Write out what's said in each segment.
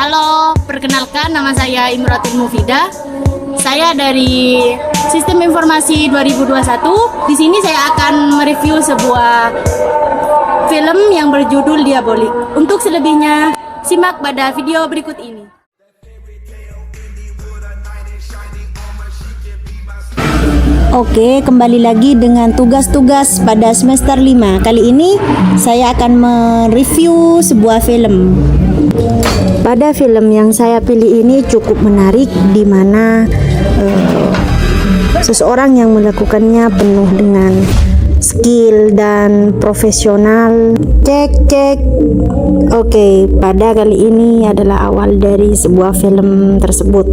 Halo, perkenalkan nama saya Imratul Mufida. Saya dari Sistem Informasi 2021. Di sini saya akan mereview sebuah film yang berjudul Diabolik. Untuk selebihnya, simak pada video berikut ini. Oke, kembali lagi dengan tugas-tugas pada semester 5. Kali ini saya akan mereview sebuah film. Pada film yang saya pilih ini cukup menarik, di mana seseorang yang melakukannya penuh dengan skill dan profesional. Cek. Oke, pada kali ini adalah awal dari sebuah film tersebut.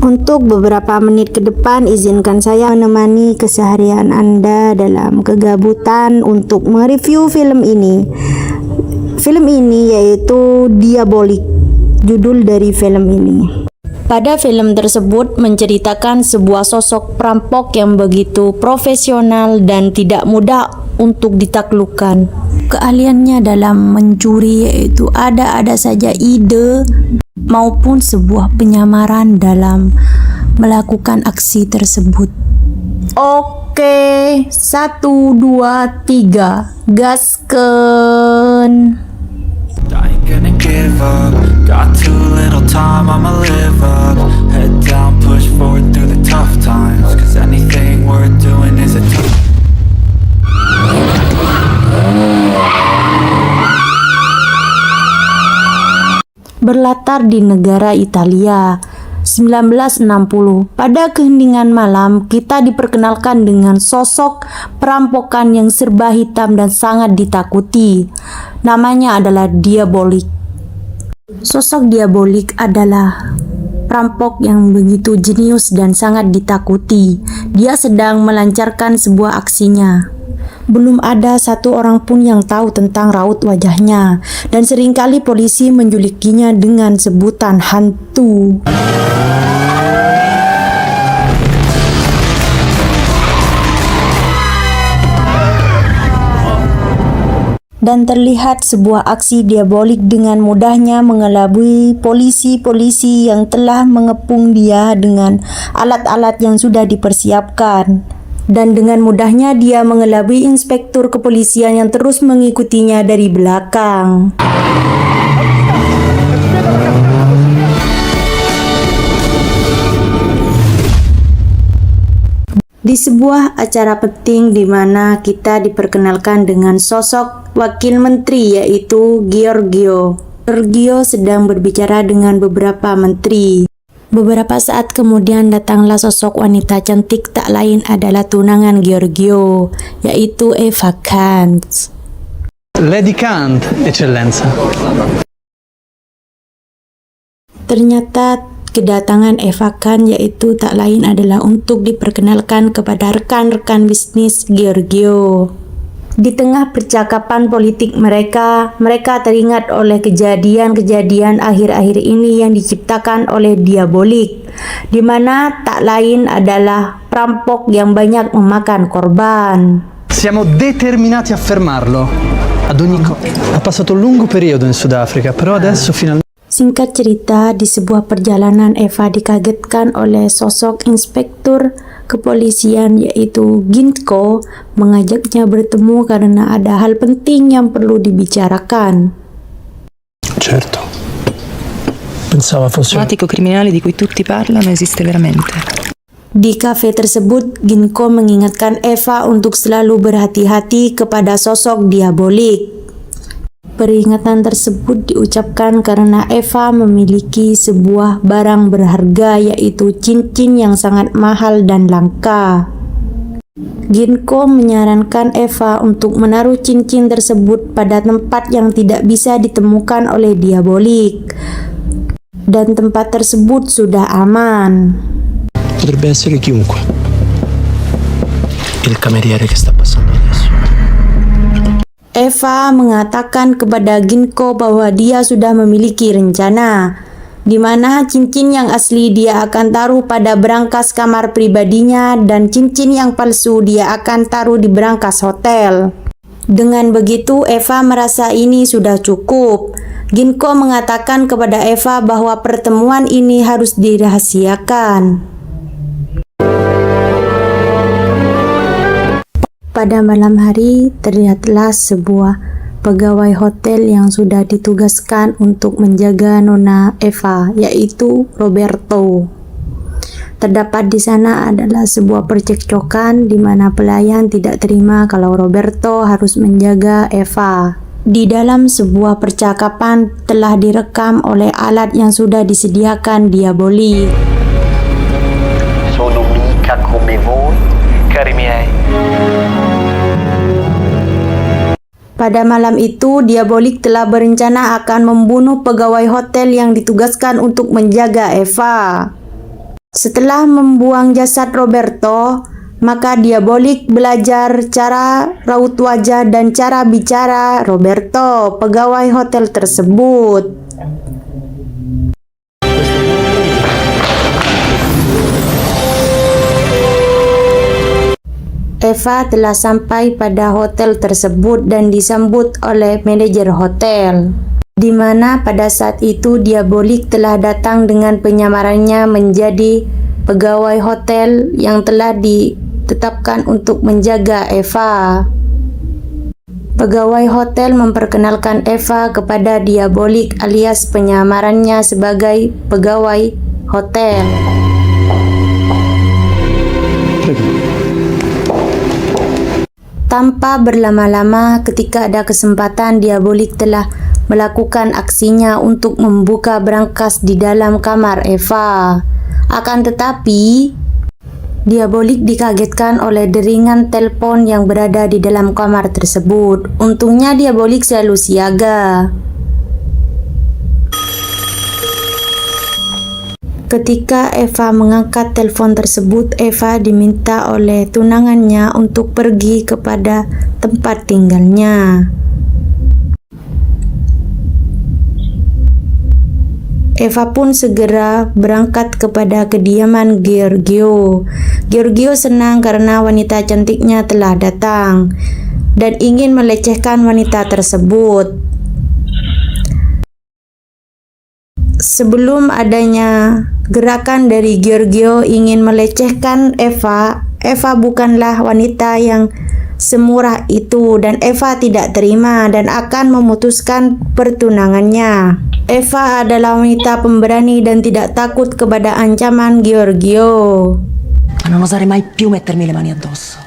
Untuk beberapa menit ke depan, izinkan saya menemani keseharian Anda dalam kegabutan untuk mereview film ini. Film ini yaitu Diabolik, judul dari film ini. Pada film tersebut menceritakan sebuah sosok perampok yang begitu profesional dan tidak mudah untuk ditaklukkan. Keahliannya dalam mencuri yaitu ada saja ide maupun sebuah penyamaran dalam melakukan aksi tersebut. Oke, 1, 2, 3, gasken. I ain't gonna give up. Got too little time, I'ma live up. Head down, push forward through the tough times. Cause anything worth doing is a tough. Berlatar di negara Italia 1960. Pada keheningan malam, kita diperkenalkan dengan sosok perampokan yang serba hitam dan sangat ditakuti. Namanya adalah Diabolik. Sosok Diabolik adalah perampok yang begitu jenius dan sangat ditakuti. Dia sedang melancarkan sebuah aksinya. Belum ada satu orang pun yang tahu tentang raut wajahnya, dan seringkali polisi menjulikinya dengan sebutan hantu. Dan terlihat sebuah aksi diabolik dengan mudahnya mengelabui polisi-polisi yang telah mengepung dia dengan alat-alat yang sudah dipersiapkan. Dan dengan mudahnya dia mengelabui inspektur kepolisian yang terus mengikutinya dari belakang. Di sebuah acara penting di mana kita diperkenalkan dengan sosok wakil menteri yaitu Giorgio. Giorgio sedang berbicara dengan beberapa menteri. Beberapa saat kemudian datanglah sosok wanita cantik, tak lain adalah tunangan Giorgio, yaitu Eva Kant. Lady Kant, Eccellenza. Ternyata kedatangan Eva Kant yaitu tak lain adalah untuk diperkenalkan kepada rekan-rekan bisnis Giorgio. Di tengah percakapan politik mereka teringat oleh kejadian-kejadian akhir-akhir ini yang diciptakan oleh Diabolik, di mana tak lain adalah perampok yang banyak memakan korban. Siamo determinati a fermarlo. Ha passato un lungo periodo in Sudafrica, però adesso finalmente. Singkat cerita, di sebuah perjalanan Eva dikagetkan oleh sosok inspektur kepolisian yaitu Ginko mengajaknya bertemu karena ada hal penting yang perlu dibicarakan. Certo. Pensava fosse Il criminale di cui tutti parlano esiste veramente. Di kafe tersebut, Ginko mengingatkan Eva untuk selalu berhati-hati kepada sosok Diabolik. Peringatan tersebut diucapkan karena Eva memiliki sebuah barang berharga yaitu cincin yang sangat mahal dan langka. Ginko menyarankan Eva untuk menaruh cincin tersebut pada tempat yang tidak bisa ditemukan oleh Diabolik. Dan tempat tersebut sudah aman. potrebbe essere chiunque. Il cameriere che sta passando adesso. Eva mengatakan kepada Ginko bahwa dia sudah memiliki rencana, di mana cincin yang asli dia akan taruh pada berangkas kamar pribadinya dan cincin yang palsu dia akan taruh di berangkas hotel. Dengan begitu, Eva merasa ini sudah cukup. Ginko mengatakan kepada Eva bahwa pertemuan ini harus dirahasiakan. Pada malam hari, terlihatlah sebuah pegawai hotel yang sudah ditugaskan untuk menjaga Nona Eva, yaitu Roberto. Terdapat di sana adalah sebuah percekcokan di mana pelayan tidak terima kalau Roberto harus menjaga Eva. Di dalam sebuah percakapan telah direkam oleh alat yang sudah disediakan Diabolik. Sono mica come voi, cari miei. Pada malam itu, Diabolik telah berencana akan membunuh pegawai hotel yang ditugaskan untuk menjaga Eva. Setelah membuang jasad Roberto, maka Diabolik belajar cara raut wajah dan cara bicara Roberto, pegawai hotel tersebut. Eva telah sampai pada hotel tersebut dan disambut oleh manajer hotel, di mana pada saat itu Diabolik telah datang dengan penyamarannya menjadi pegawai hotel yang telah ditetapkan untuk menjaga Eva. Pegawai hotel memperkenalkan Eva kepada Diabolik alias penyamarannya sebagai pegawai hotel. Tanpa berlama-lama, ketika ada kesempatan, Diabolik telah melakukan aksinya untuk membuka brankas di dalam kamar Eva. Akan tetapi, Diabolik dikagetkan oleh deringan telepon yang berada di dalam kamar tersebut. Untungnya Diabolik selalu siaga. Ketika Eva mengangkat telepon tersebut, Eva diminta oleh tunangannya untuk pergi kepada tempat tinggalnya. Eva pun segera berangkat kepada kediaman Giorgio. Giorgio senang karena wanita cantiknya telah datang dan ingin melecehkan wanita tersebut. Sebelum adanya gerakan dari Giorgio ingin melecehkan Eva, Eva bukanlah wanita yang semurah itu dan Eva tidak terima dan akan memutuskan pertunangannya. Eva adalah wanita pemberani dan tidak takut kepada ancaman Giorgio. Non oserei mai più mettermi le mani addosso.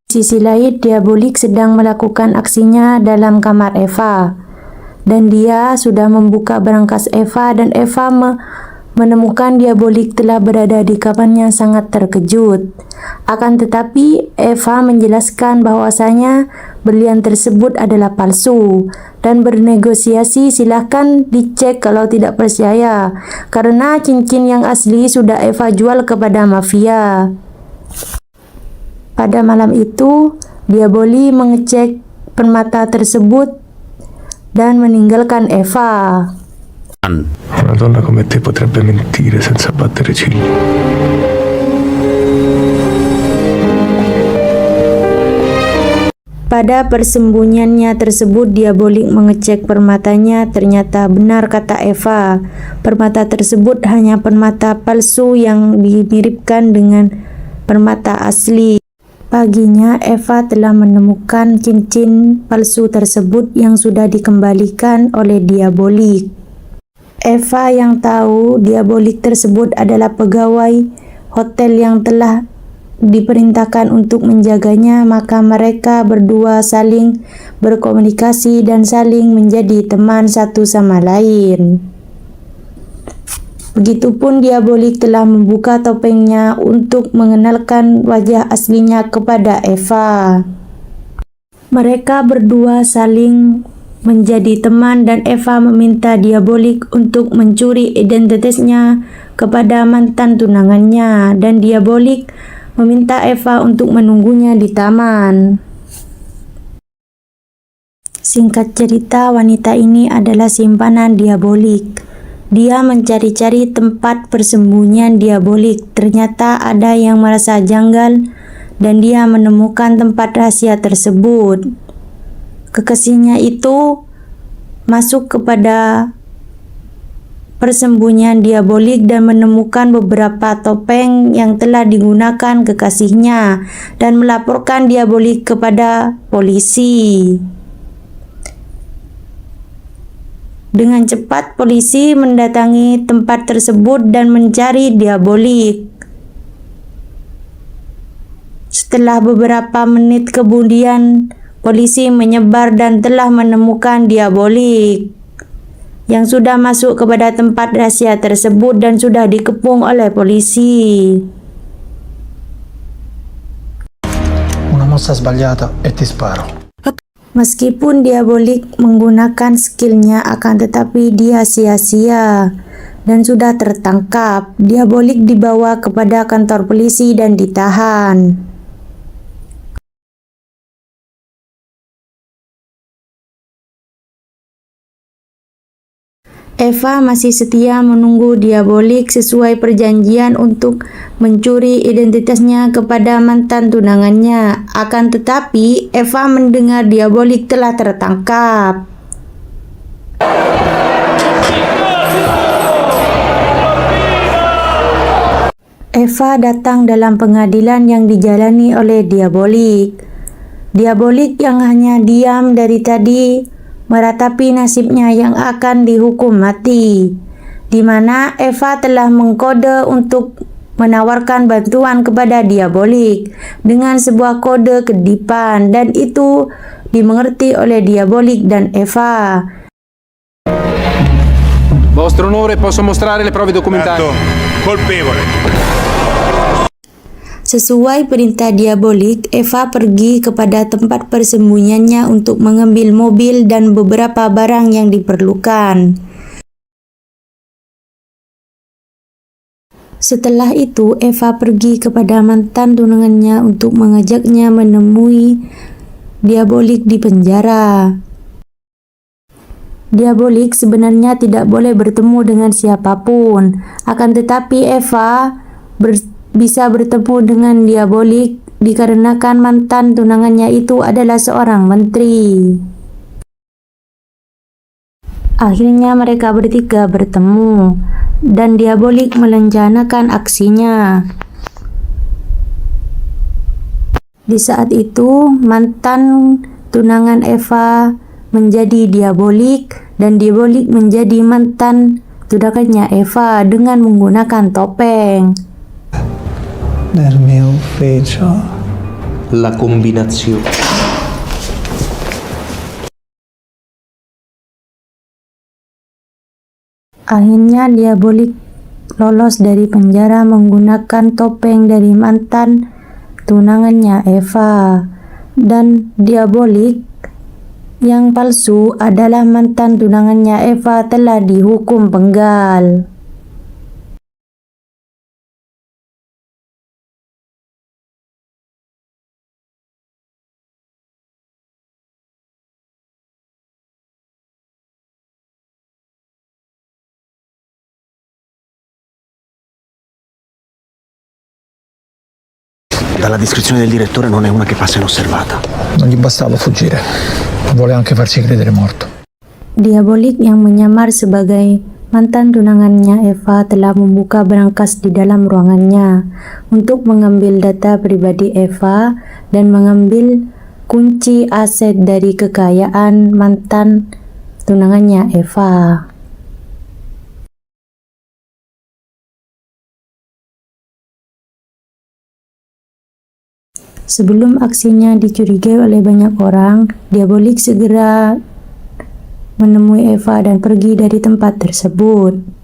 Sisi lain, Diabolik sedang melakukan aksinya dalam kamar Eva. Dan dia sudah membuka brankas Eva dan Eva menemukan Diabolik telah berada di kamarnya sangat terkejut. Akan tetapi Eva menjelaskan bahwasanya berlian tersebut adalah palsu dan bernegosiasi, silahkan dicek kalau tidak percaya karena cincin yang asli sudah Eva jual kepada mafia. Pada malam itu Diabolik mengecek permata tersebut dan meninggalkan Eva. Una donna come te potrebbe mentire senza battere ciglio. Pada persembunyiannya tersebut, Diabolik mengecek permatanya. Ternyata benar kata Eva, permata tersebut hanya permata palsu yang dimiripkan dengan permata asli. Paginya, Eva telah menemukan cincin palsu tersebut yang sudah dikembalikan oleh Diabolik. Eva yang tahu Diabolik tersebut adalah pegawai hotel yang telah diperintahkan untuk menjaganya, maka mereka berdua saling berkomunikasi dan saling menjadi teman satu sama lain. Begitupun Diabolik telah membuka topengnya untuk mengenalkan wajah aslinya kepada Eva. Mereka berdua saling menjadi teman dan Eva meminta Diabolik untuk mencuri identitasnya kepada mantan tunangannya dan Diabolik meminta Eva untuk menunggunya di taman. Singkat cerita, wanita ini adalah simpanan Diabolik. Dia mencari-cari tempat persembunyian Diabolik. Ternyata ada yang merasa janggal dan dia menemukan tempat rahasia tersebut. kekasihnya itu masuk kepada persembunyian diabolik dan menemukan beberapa topeng yang telah digunakan kekasihnya dan melaporkan diabolik kepada polisi. Dengan cepat polisi mendatangi tempat tersebut dan mencari diabolik. Setelah beberapa menit kemudian, polisi menyebar dan telah menemukan diabolik yang sudah masuk kepada tempat rahasia tersebut dan sudah dikepung oleh polisi. Una mossa sbagliata e ti sparo. Meskipun diabolik menggunakan skillnya, akan tetapi dia sia-sia dan sudah tertangkap. Diabolik dibawa kepada kantor polisi dan ditahan. Eva masih setia menunggu diabolik sesuai perjanjian untuk mencuri identitasnya kepada mantan tunangannya. Akan tetapi, Eva mendengar diabolik telah tertangkap. Eva datang dalam pengadilan yang dijalani oleh diabolik. Diabolik yang hanya diam dari tadi meratapi nasibnya yang akan dihukum mati, di mana Eva telah mengkode untuk menawarkan bantuan kepada diabolik dengan sebuah kode kedipan, dan itu dimengerti oleh diabolik dan Eva. Vostro onore, posso mostrare le prove documentali. Colpevole. Sesuai perintah diabolik, Eva pergi kepada tempat persembunyiannya untuk mengambil mobil dan beberapa barang yang diperlukan. Setelah itu, Eva pergi kepada mantan tunangannya untuk mengajaknya menemui diabolik di penjara. Diabolik sebenarnya tidak boleh bertemu dengan siapapun, akan tetapi Eva bisa bertemu dengan diabolik dikarenakan mantan tunangannya itu adalah seorang menteri. Akhirnya mereka bertiga bertemu dan diabolik merencanakan aksinya. Di saat itu, mantan tunangan Eva menjadi diabolik dan diabolik menjadi mantan tunangannya Eva dengan menggunakan topeng. Nel mio ufficio. La combinazione. Akhirnya diabolik lolos dari penjara menggunakan topeng dari mantan tunangannya Eva, dan diabolik yang palsu adalah mantan tunangannya Eva telah dihukum penggal. Dalla descrizione del direttore non è una che passa inosservata. Non gli bastava fuggire, vuole anche farsi credere morto. Diabolik yang menyamar sebagai mantan tunangannya Eva telah membuka brankas di dalam ruangannya untuk mengambil data pribadi Eva dan mengambil kunci aset dari kekayaan mantan tunangannya Eva. Sebelum aksinya dicurigai oleh banyak orang, diabolik segera menemui Eva dan pergi dari tempat tersebut.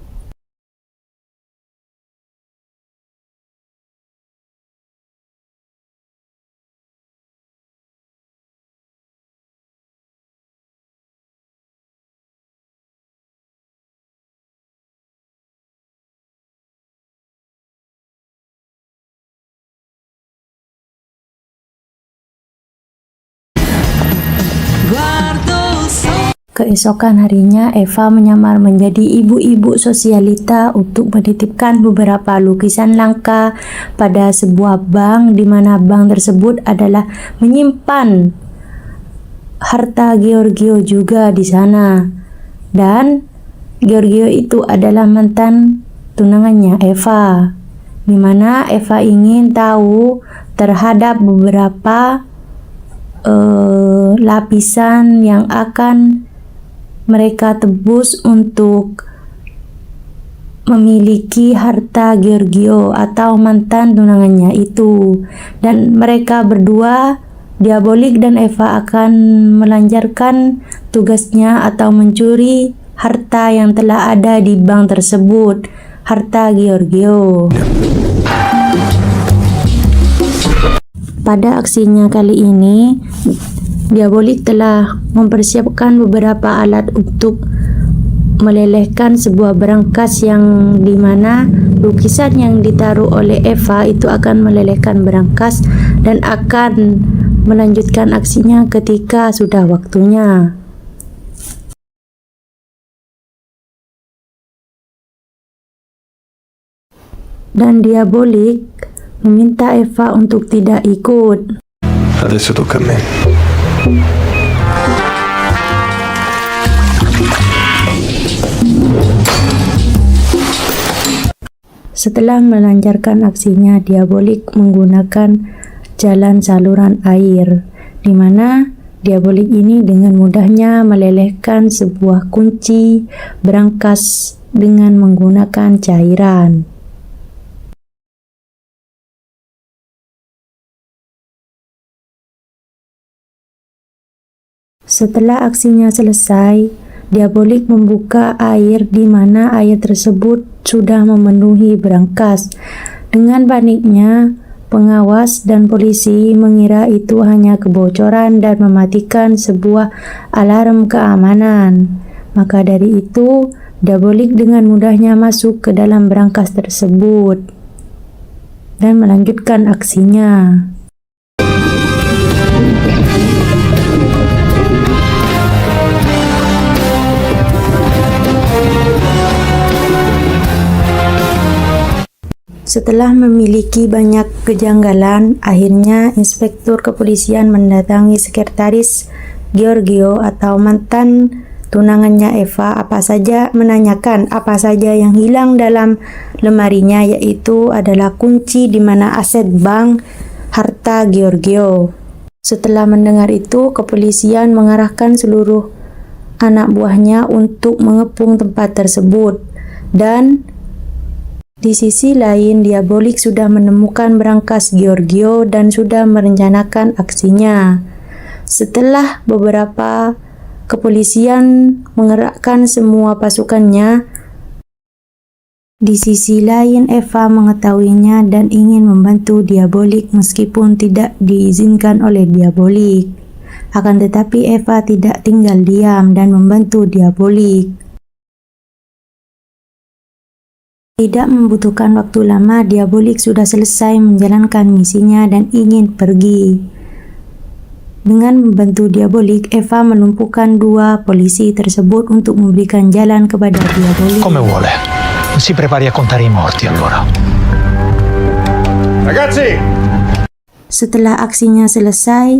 Keesokan harinya, Eva menyamar menjadi ibu-ibu sosialita untuk menitipkan beberapa lukisan langka pada sebuah bank, di mana bank tersebut adalah menyimpan harta Giorgio juga di sana. Dan Giorgio itu adalah mantan tunangannya Eva, di mana Eva ingin tahu terhadap beberapa lapisan yang akan mereka tebus untuk memiliki harta Giorgio atau mantan tunangannya itu. Dan mereka berdua, Diabolik dan Eva, akan melancarkan tugasnya atau mencuri harta yang telah ada di bank tersebut, harta Giorgio. Pada aksinya kali ini, Diabolik telah mempersiapkan beberapa alat untuk melelehkan sebuah berangkas, yang dimana lukisan yang ditaruh oleh Eva itu akan melelehkan berangkas dan akan melanjutkan aksinya ketika sudah waktunya. Dan Diabolik meminta Eva untuk tidak ikut. Adesso tocca a me. Setelah melancarkan aksinya, Diabolik menggunakan jalan saluran air, di mana Diabolik ini dengan mudahnya melelehkan sebuah kunci berangkas dengan menggunakan cairan. Setelah aksinya selesai, Diabolik membuka air, di mana air tersebut sudah memenuhi berangkas. Dengan paniknya, pengawas dan polisi mengira itu hanya kebocoran dan mematikan sebuah alarm keamanan. Maka dari itu, Diabolik dengan mudahnya masuk ke dalam berangkas tersebut dan melanjutkan aksinya. Setelah memiliki banyak kejanggalan, akhirnya inspektur kepolisian mendatangi sekretaris Giorgio atau mantan tunangannya Eva, menanyakan apa saja yang hilang dalam lemarinya, yaitu adalah kunci di mana aset bank harta Giorgio. Setelah mendengar itu, kepolisian mengarahkan seluruh anak buahnya untuk mengepung tempat tersebut. Dan di sisi lain, Diabolik sudah menemukan berangkas Giorgio dan sudah merencanakan aksinya. Setelah beberapa kepolisian mengerahkan semua pasukannya, di sisi lain Eva mengetahuinya dan ingin membantu Diabolik meskipun tidak diizinkan oleh Diabolik. Akan tetapi Eva tidak tinggal diam dan membantu Diabolik. Tidak membutuhkan waktu lama, Diabolik sudah selesai menjalankan misinya dan ingin pergi. Dengan membantu Diabolik, Eva melumpuhkan dua polisi tersebut untuk memberikan jalan kepada Diabolik. Come vuole. Si prepari a contare i morti allora. Ragazzi! Setelah aksinya selesai,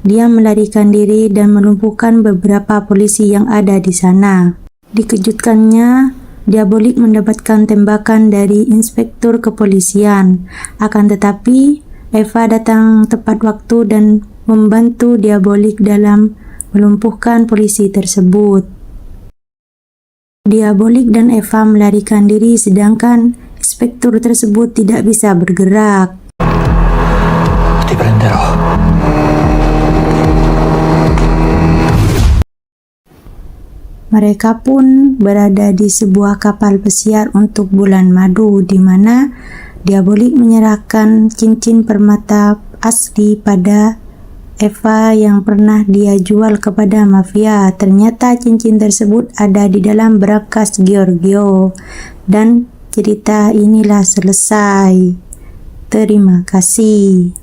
dia melarikan diri dan melumpuhkan beberapa polisi yang ada di sana. Dikejutkannya, Diabolik mendapatkan tembakan dari inspektur kepolisian. Akan tetapi, Eva datang tepat waktu dan membantu Diabolik dalam melumpuhkan polisi tersebut. Diabolik dan Eva melarikan diri sedangkan inspektur tersebut tidak bisa bergerak. Ti prenderò. Mereka pun berada di sebuah kapal pesiar untuk bulan madu, di mana Diabolik menyerahkan cincin permata asli pada Eva yang pernah dia jual kepada mafia. Ternyata cincin tersebut ada di dalam berangkas Giorgio. Dan cerita inilah selesai. Terima kasih.